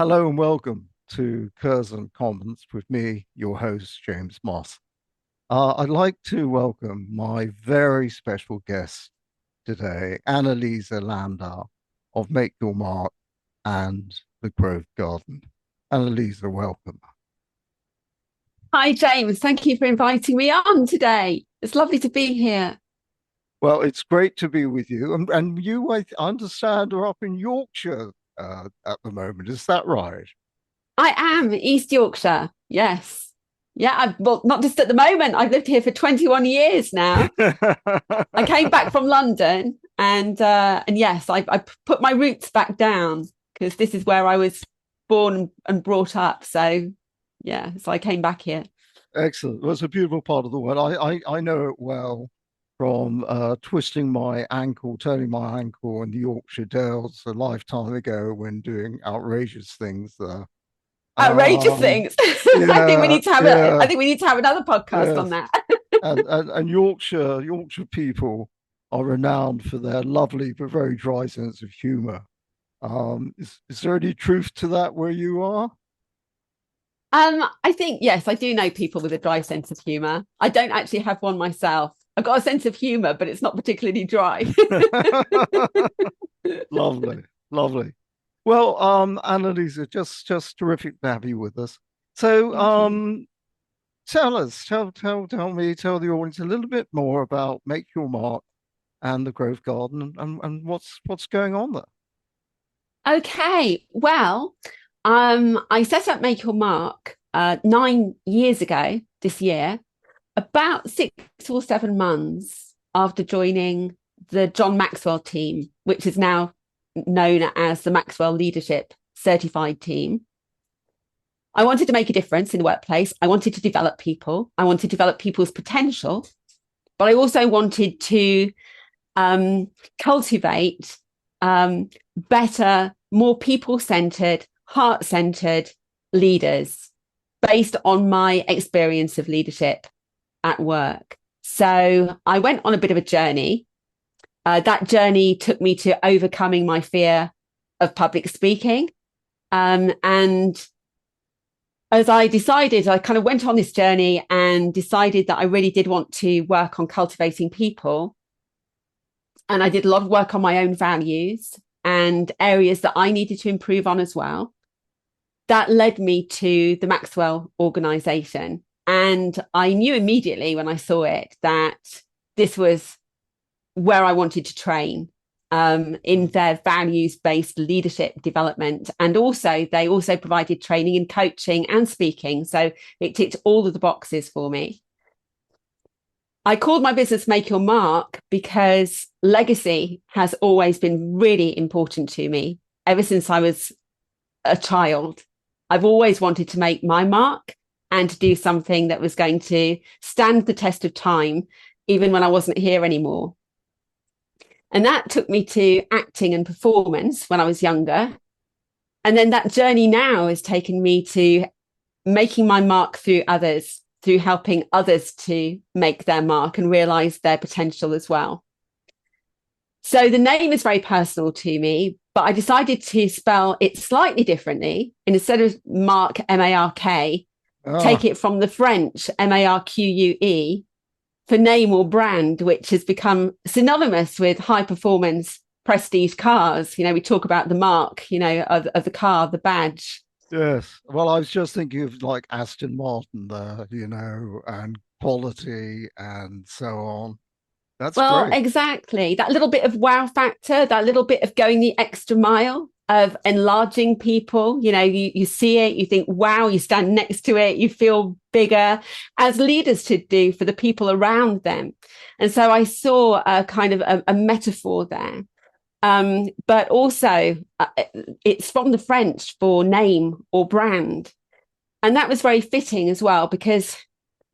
Hello and welcome to Curzon Commons with me, your host, James Moss. I'd like to welcome my very special guest today, Annalieza Landa of Make Your Marque and the Grove Garden. Annalieza, welcome. Hi, James. Thank you for inviting me on today. It's lovely to be here. Well, it's great to be with you. And you, I understand, are up in Yorkshire at the moment. Is that right? I am East Yorkshire. Yes. Yeah. Well, not just at the moment. I've lived here for 21 years now. I came back from London and yes, I put my roots back down because this is where I was born and brought up. So yeah, so I came back here. Excellent. Well, it's a beautiful part of the world. I know it well from twisting my ankle, turning my ankle in the Yorkshire Dales a lifetime ago when doing outrageous things there. Outrageous Um, things. yeah, I yeah, think we need to have another podcast on yes. that. And Yorkshire people are renowned for their lovely but very dry sense of humor. Is there any truth to that where you are? I think yes, I do know people with a dry sense of humour. I don't actually have one myself. I've got a sense of humour, but it's not particularly dry. Lovely, lovely. Well, Annalisa, just terrific to have you with us. So, Thank you. tell us, tell me, tell the audience a little bit more about Make Your Mark and the Grove Garden and what's going on there. Okay, well, I set up Make Your Mark 9 years ago this year, about 6 or 7 months after joining the John Maxwell team, which is now known as the Maxwell Leadership Certified Team. I wanted to make a difference in the workplace. I wanted to develop people. I wanted to develop people's potential, but I also wanted to um, cultivate better, more people centered, heart centered leaders based on my experience of leadership at work. So I went on a bit of a journey. That journey took me to overcoming my fear of public speaking. And as I kind of went on this journey and decided that I really did want to work on cultivating people. And I did a lot of work on my own values and areas that I needed to improve on as well. That led me to the Maxwell organization. And I knew immediately when I saw it that this was where I wanted to train in their values based leadership development. And also, they also provided training in coaching and speaking. So it ticked all of the boxes for me. I called my business Make Your Mark because legacy has always been really important to me ever since I was a child. I've always wanted to make my mark and to do something that was going to stand the test of time, even when I wasn't here anymore. And that took me to acting and performance when I was younger. And then that journey now has taken me to making my mark through others, through helping others to make their mark and realize their potential as well. So the name is very personal to me, but I decided to spell it slightly differently. And instead of Mark, M-A-R-K, take Ah, it from the French, M-A-R-Q-U-E, for name or brand, which has become synonymous with high performance prestige cars. You know, we talk about the mark, of the car, the badge. yes. Well, I was just thinking of like Aston Martin there, and quality and so on. That's Well, great. exactly. That little bit of wow factor, that little bit of going the extra mile of enlarging people. You see it, you think, wow, you stand next to it, you feel bigger, as leaders should do for the people around them. And so I saw a kind of a metaphor there. But also, it's from the French for name or brand. And that was very fitting as well, because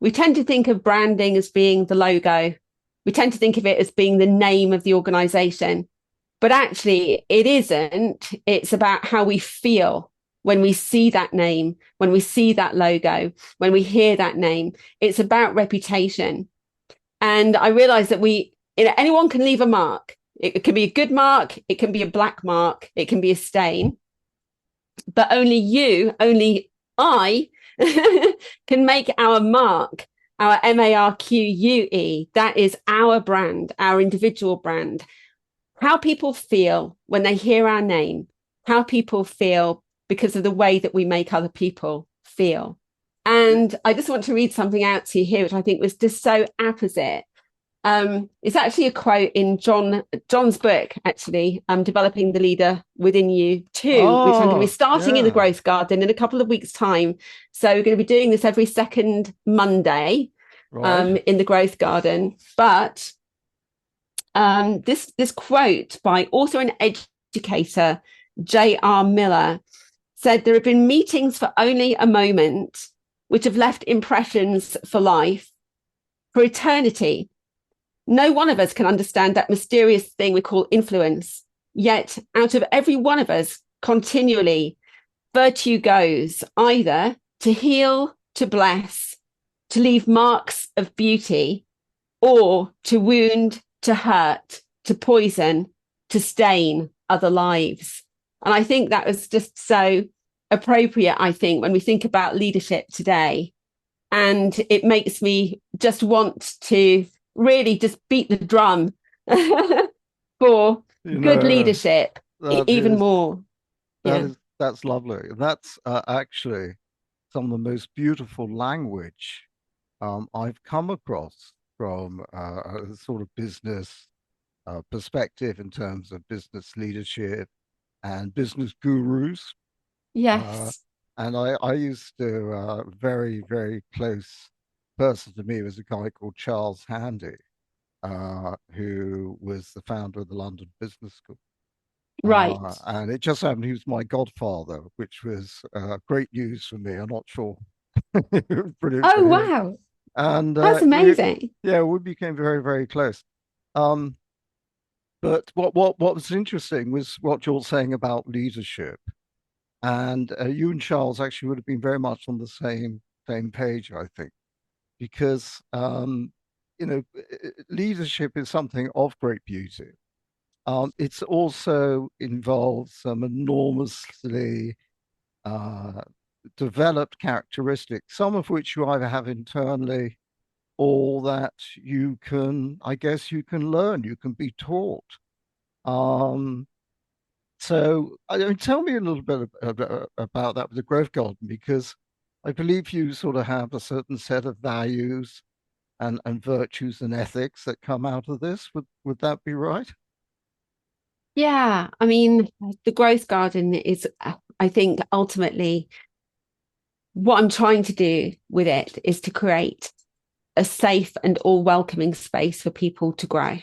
we tend to think of branding as being the logo. We tend to think of it as being the name of the organization. But actually, it isn't. It's about how we feel when we see that name, when we see that logo, when we hear that name. It's about reputation. And I realized that anyone can leave a mark. It can be a good mark, it can be a black mark, it can be a stain. but only I can make our mark, our MARQUE. That is our brand, our individual brand. How people feel when they hear our name, how people feel because of the way that we make other people feel. And I just want to read something out to you here, which I think was just so apposite. It's actually a quote in John's book, actually, Developing the Leader Within You too, which I'm going to be Oh, starting in the yeah, Growth Garden in a couple of weeks' time. So we're going to be doing this every second Monday right. in the Growth Garden. But this quote by author and educator J.R. Miller said there have been meetings for only a moment which have left impressions for life, for eternity. No one of us can understand that mysterious thing we call influence. Yet, out of every one of us, continually, virtue goes either to heal, to bless, to leave marks of beauty, or to wound, to hurt, to poison, to stain other lives. And I think that was just so appropriate, I think, when we think about leadership today. And it makes me just want to really just beat the drum for You good know, leadership that even is more. that Yeah. is that's lovely. That's actually some of the most beautiful language I've come across from a sort of business perspective in terms of business leadership and business gurus. Uh, Yes. and I used to, very, very close person to me was a guy called Charles Handy, who was the founder of the London Business School. Right. And it just happened he was my godfather, which was great news for me. I'm not sure, brilliant for Oh, him. wow. And That's amazing. yeah, we became very, very close. Um, but what was interesting was what you're saying about leadership. And you and Charles actually would have been very much on the same page, I think, because leadership is something of great beauty. It's also involves some enormously uh, developed characteristics, some of which you either have internally or that you can, I guess, you can learn, you can be taught. Um, So, I mean, tell me a little bit about that with the growth garden, because I believe you sort of have a certain set of values and virtues and ethics that come out of this. Would that be right? Yeah. I mean, the growth garden is, I think, ultimately what I'm trying to do with it is to create a safe and all welcoming space for people to grow.